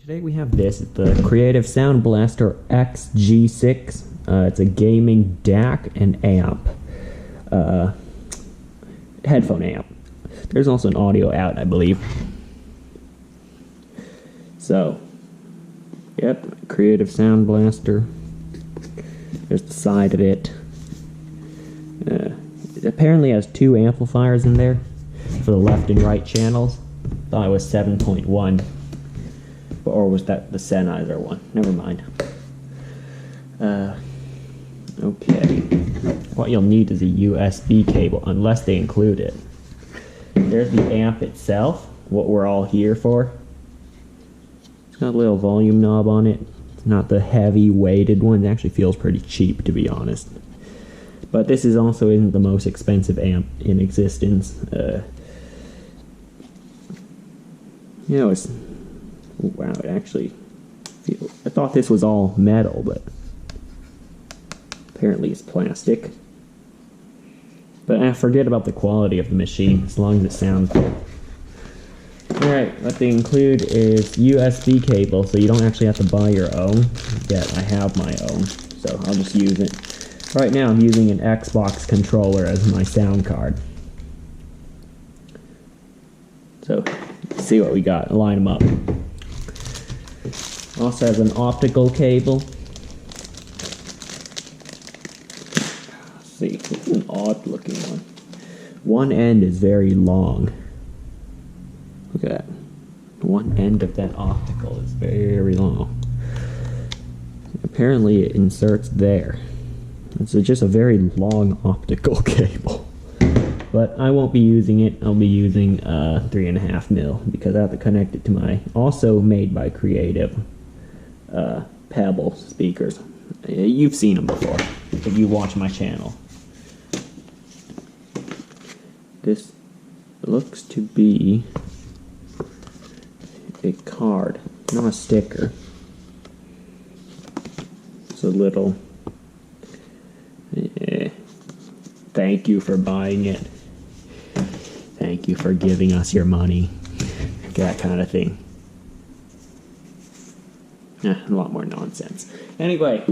Today we have this, the Creative Sound BlasterX G6. It's a gaming DAC and amp. Headphone amp. There's also an audio out, I believe. So, yep, Creative Sound Blaster. There's the side of it. It apparently has two amplifiers in there for the left and right channels. Thought it was 7.1. Or was that the Sennheiser one? Never mind. Okay. What you'll need is a USB cable, unless they include it. There's the amp itself, what we're all here for. It's got a little volume knob on it. It's not the heavy weighted one. It actually feels pretty cheap, to be honest. But this is also isn't the most expensive amp in existence. You know, it's... Wow, it actually feels... I thought this was all metal, but apparently it's plastic. But I forget about the quality of the machine, as long as it sounds good. Alright, what they include is USB cable, so you don't actually have to buy your own. Yet I have my own, so I'll just use it. Right now I'm using an Xbox controller as my sound card. So, let's see what we got. Line them up. Also has an optical cable. Let's see, it's an odd looking one. One end is very long. Look at that. One end of that optical is very long. Apparently it inserts there. It's just a very long optical cable. But I won't be using it. I'll be using 3.5mm because I have to connect it to my, also made by Creative, Pebble speakers. You've seen them before if you watch my channel. This looks to be a card, not a sticker. It's a little... Thank you for buying it. Thank you for giving us your money. That kind of thing. A lot more nonsense. Anyway,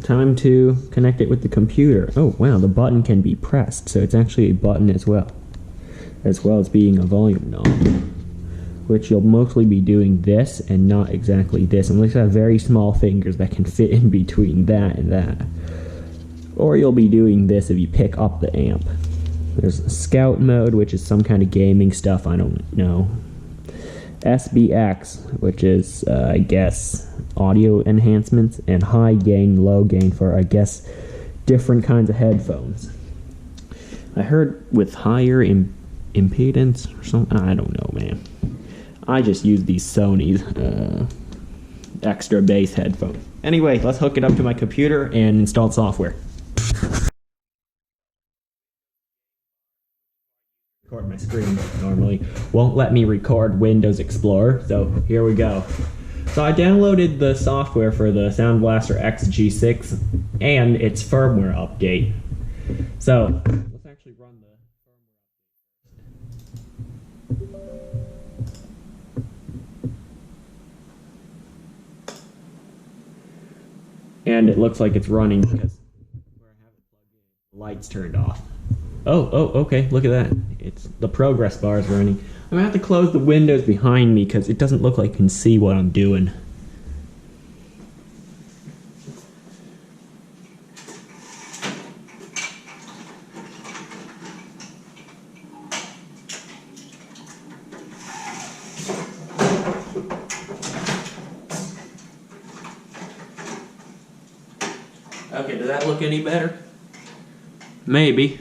time to connect it with the computer. Oh wow, the button can be pressed, so it's actually a button as well as being a volume knob. Which you'll mostly be doing this and not exactly this, unless you have very small fingers that can fit in between that and that. Or you'll be doing this if you pick up the amp. There's Scout mode, which is some kind of gaming stuff, I don't know. SBX, which is, I guess, audio enhancements, and high gain, low gain for, I guess, different kinds of headphones. I heard with higher impedance or something, I don't know, man. I just use these Sony's extra bass headphones. Anyway, let's hook it up to my computer and install software. Record my screen normally. Won't let me record Windows Explorer, so here we go. So I downloaded the software for the Sound BlasterX G6 and its firmware update. So let's actually run the firmware update. And it looks like it's running because where I have it plugged in, the light's turned off. Oh, okay, look at that. It's the progress bar is running. I'm gonna have to close the windows behind me because it doesn't look like I can see what I'm doing. Okay, does that look any better? Maybe.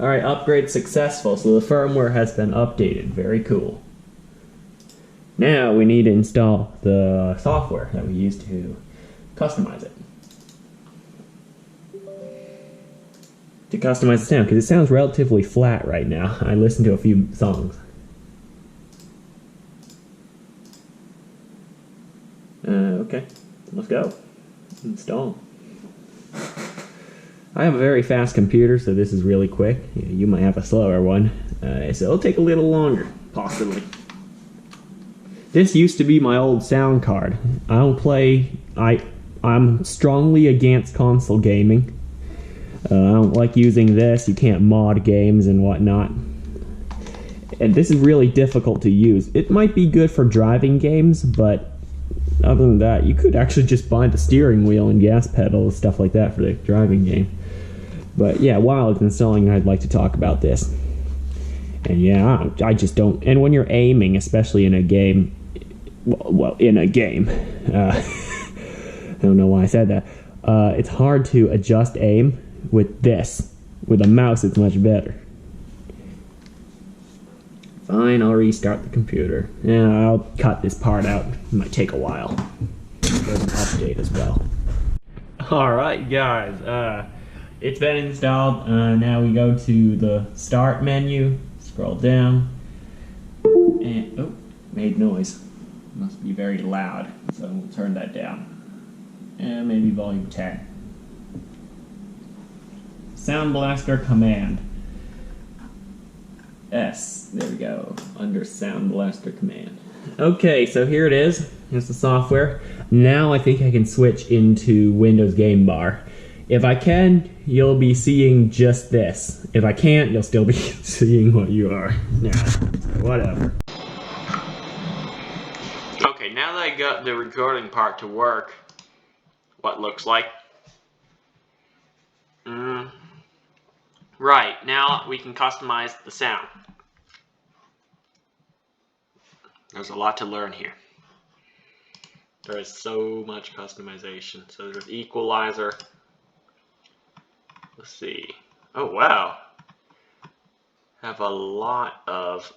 Alright, upgrade successful, so the firmware has been updated. Very cool. Now we need to install the software that we use to customize it. To customize the sound, because it sounds relatively flat right now. I listened to a few songs. Okay, let's go. Install. I have a very fast computer, so this is really quick. You might have a slower one, so it'll take a little longer, possibly. This used to be my old sound card. I don't play. I'm strongly against console gaming. I don't like using this. You can't mod games and whatnot. And this is really difficult to use. It might be good for driving games, but other than that, you could actually just bind the steering wheel and gas pedal, stuff like that for the driving game. But yeah, while it's installing, I'd like to talk about this. And yeah, I just don't. And when you're aiming, especially in a game, well, in a game, I don't know why I said that. It's hard to adjust aim with this. With a mouse, it's much better. Fine, I'll restart the computer. Yeah, I'll cut this part out. It might take a while. There's an update as well. Alright guys, it's been installed. Now we go to the start menu, scroll down, and oh, made noise. Must be very loud, so we'll turn that down. And maybe volume 10. Sound Blaster command. S, there we go, under Sound Blaster command. Okay, so here it is. Here's the software. Now I think I can switch into Windows Game Bar. If I can, you'll be seeing just this. If I can't, you'll still be seeing what you are. Yeah, whatever. Okay, now that I got the recording part to work, what looks like. Right, now we can customize the sound. There's a lot to learn here. There is so much customization. So there's equalizer. Let's see. Oh wow. Have a lot of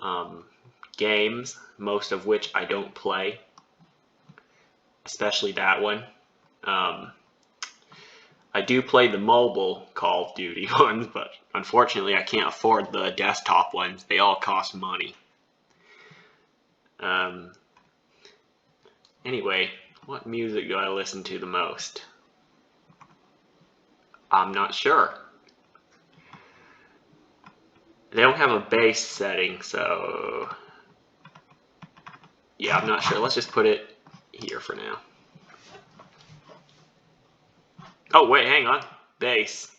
games, most of which I don't play. Especially that one. I do play the mobile Call of Duty ones, but unfortunately I can't afford the desktop ones. They all cost money. Anyway, what music do I listen to the most? I'm not sure. They don't have a bass setting, so yeah, I'm not sure. Let's just put it here for now. Oh wait, hang on. Bass.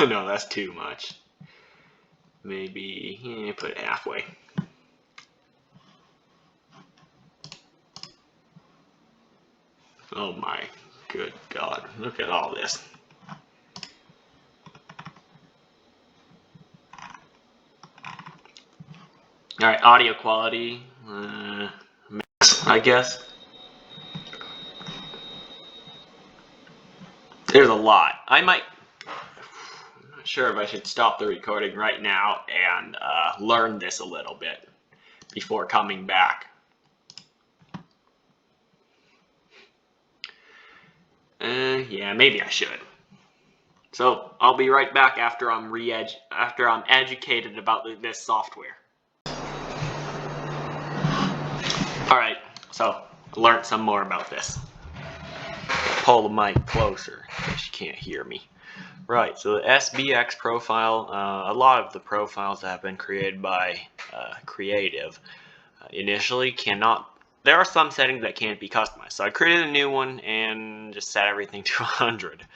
No, that's too much. Maybe put it halfway. Oh my good God, look at all this. Alright, audio quality, mix, I guess. There's a lot. I'm not sure if I should stop the recording right now and learn this a little bit before coming back. Yeah, maybe I should. So I'll be right back after I'm educated about this software. Alright, so I learned some more about this. Pull the mic closer in case you can't hear me. Right, so the SBX profile, a lot of the profiles that have been created by Creative initially cannot. There are some settings that can't be customized, so I created a new one and just set everything to 100.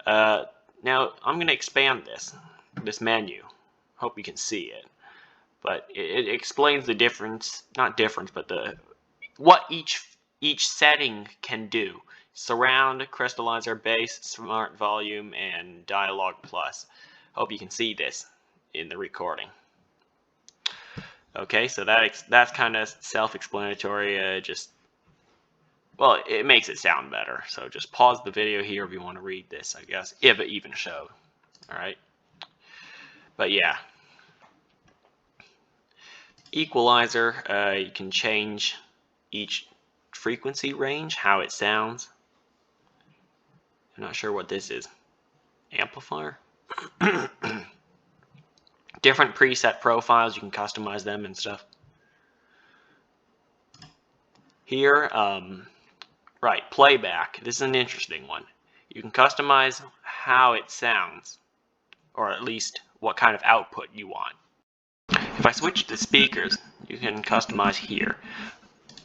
Now I'm going to expand this menu. Hope you can see it, but it explains the difference, not difference, but what each setting can do. Surround, crystallizer, bass, smart volume, and dialogue plus. Hope you can see this in the recording. Okay, so that's kind of self-explanatory. Well, it makes it sound better. So just pause the video here if you want to read this, I guess, if it even showed. All right, but yeah, equalizer. You can change each frequency range, how it sounds. I'm not sure what this is. Amplifier. Different preset profiles, you can customize them and stuff. Here, right, playback. This is an interesting one. You can customize how it sounds, or at least what kind of output you want. If I switch to speakers, you can customize here.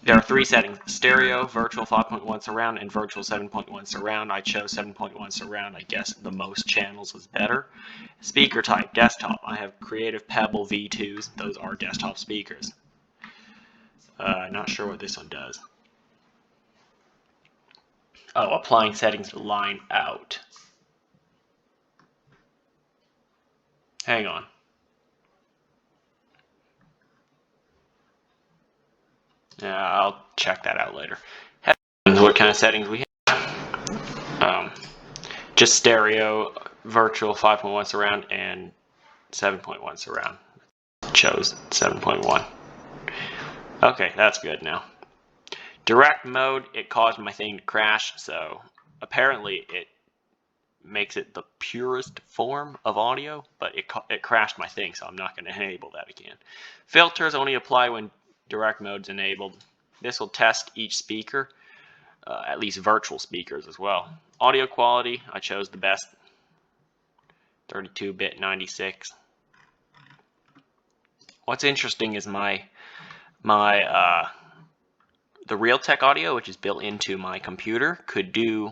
There are 3 settings: stereo, virtual 5.1 surround, and virtual 7.1 surround. I chose 7.1 surround. I guess the most channels is better. Speaker type, desktop. I have Creative Pebble V2s. Those are desktop speakers. Not sure what this one does. Oh, applying settings to line out. Hang on. Yeah, I'll check that out later. What kind of settings we have? Just stereo, virtual 5.1 surround, and 7.1 surround. Chose 7.1. Okay, that's good now. Direct mode, it caused my thing to crash, so apparently it makes it the purest form of audio, but it crashed my thing, so I'm not going to enable that again. Filters only apply when direct mode's enabled. This will test each speaker, at least virtual speakers as well. Audio quality, I chose the best, 32-bit 96. What's interesting is the Realtek audio, which is built into my computer, could do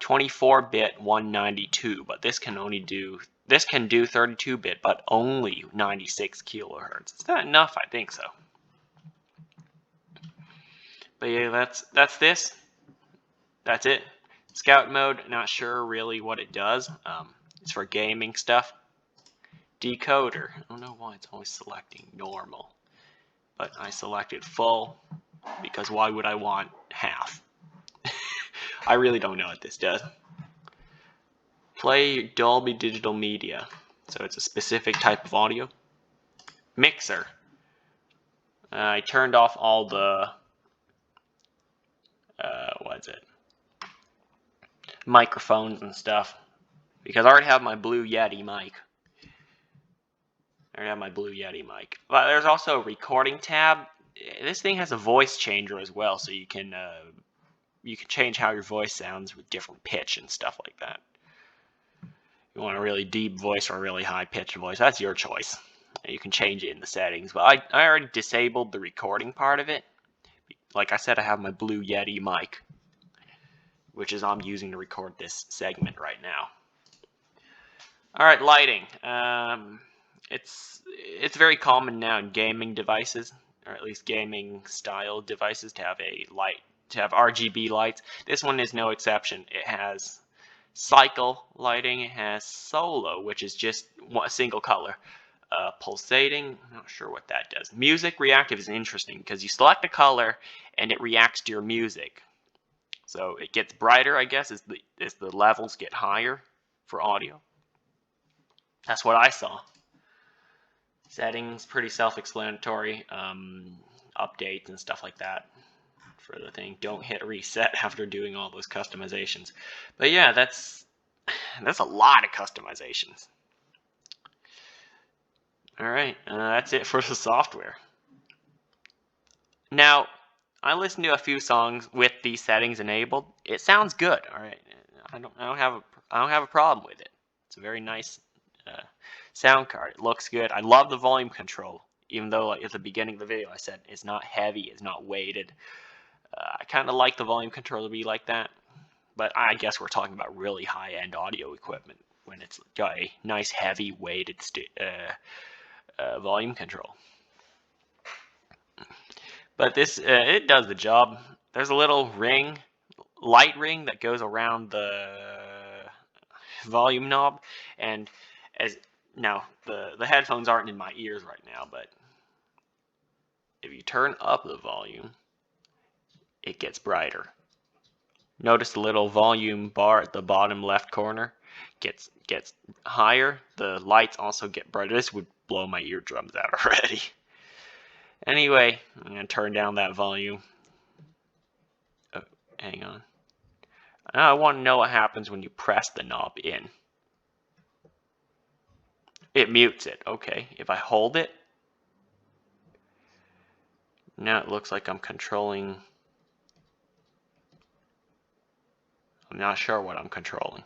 24-bit 192, but this can do 32-bit, but only 96 kilohertz. Is that enough? I think so. But yeah, that's this. That's it. Scout mode, not sure really what it does. It's for gaming stuff. Decoder, I don't know why it's always selecting normal, but I selected full because why would I want half? I really don't know what this does. Play Dolby Digital Media, so it's a specific type of audio. Mixer, I turned off all the microphones and stuff because I already have my Blue Yeti mic. But there's also a recording tab. This thing has a voice changer as well, so you can change how your voice sounds with different pitch and stuff like that. You want a really deep voice or a really high pitched voice, that's your choice. You can change it in the settings, but I already disabled the recording part of it. Like I said, I have my Blue Yeti mic, which is I'm using to record this segment right now. Alright, lighting. It's very common now in gaming devices, or at least gaming style devices, to have RGB lights. This one is no exception. It has cycle lighting, it has solo, which is just a single color. Pulsating, I'm not sure what that does. Music reactive is interesting because you select a color and it reacts to your music. So it gets brighter, I guess, as the levels get higher for audio. That's what I saw. Settings, pretty self-explanatory. Updates and stuff like that for the thing. Don't hit reset after doing all those customizations. But yeah, that's a lot of customizations. Alright, that's it for the software. Now, I listened to a few songs with these settings enabled. It sounds good. Alright, I don't have a problem with it. It's a very nice sound card. It looks good. I love the volume control, even though at the beginning of the video I said it's not heavy, it's not weighted. I kind of like the volume control to be like that, but I guess we're talking about really high-end audio equipment when it's got a nice heavy weighted volume control. But this it does the job. There's a little light ring that goes around the volume knob, and now the headphones aren't in my ears right now, but if you turn up the volume, it gets brighter. Notice the little volume bar at the bottom left corner gets higher. The lights also get brighter. This would blow my eardrums out already. Anyway, I'm going to turn down that volume. Oh, hang on. I want to know what happens when you press the knob in. It mutes it. Okay, if I hold it, now it looks like I'm controlling. I'm not sure what I'm controlling.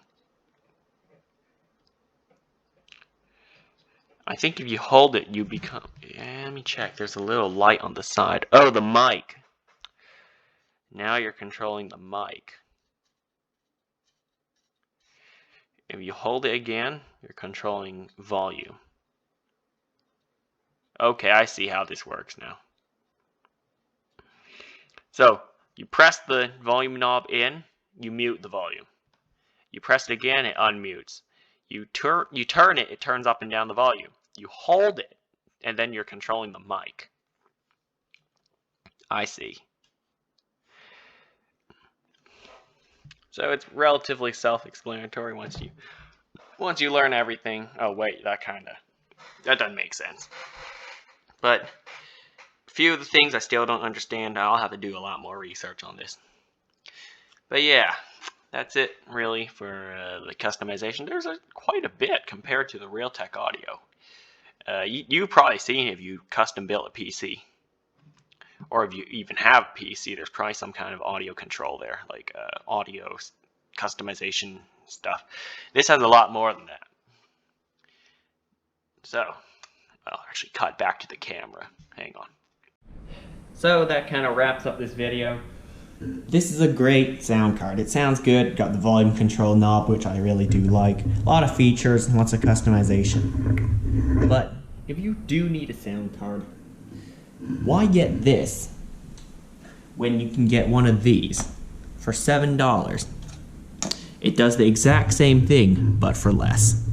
I think if you hold it, you become... Yeah, let me check. There's a little light on the side. Oh, the mic. Now you're controlling the mic. If you hold it again, you're controlling volume. Okay, I see how this works now. So, you press the volume knob in, you mute the volume. You press it again, it unmutes. You turn it, it turns up and down the volume. You hold it, and then you're controlling the mic. I see. So it's relatively self-explanatory once you learn everything. Oh wait, that doesn't make sense. But a few of the things I still don't understand. I'll have to do a lot more research on this. But yeah, that's it really for the customization. There's quite a bit compared to the Realtek audio. You've probably seen if you custom built a PC, or if you even have a PC, there's probably some kind of audio control there, like audio customization stuff. This has a lot more than that. So, I'll actually cut back to the camera. Hang on. So that kind of wraps up this video. This is a great sound card. It sounds good. Got the volume control knob, which I really do like. A lot of features, lots of customization. But if you do need a sound card, why get this when you can get one of these for $7? It does the exact same thing, but for less.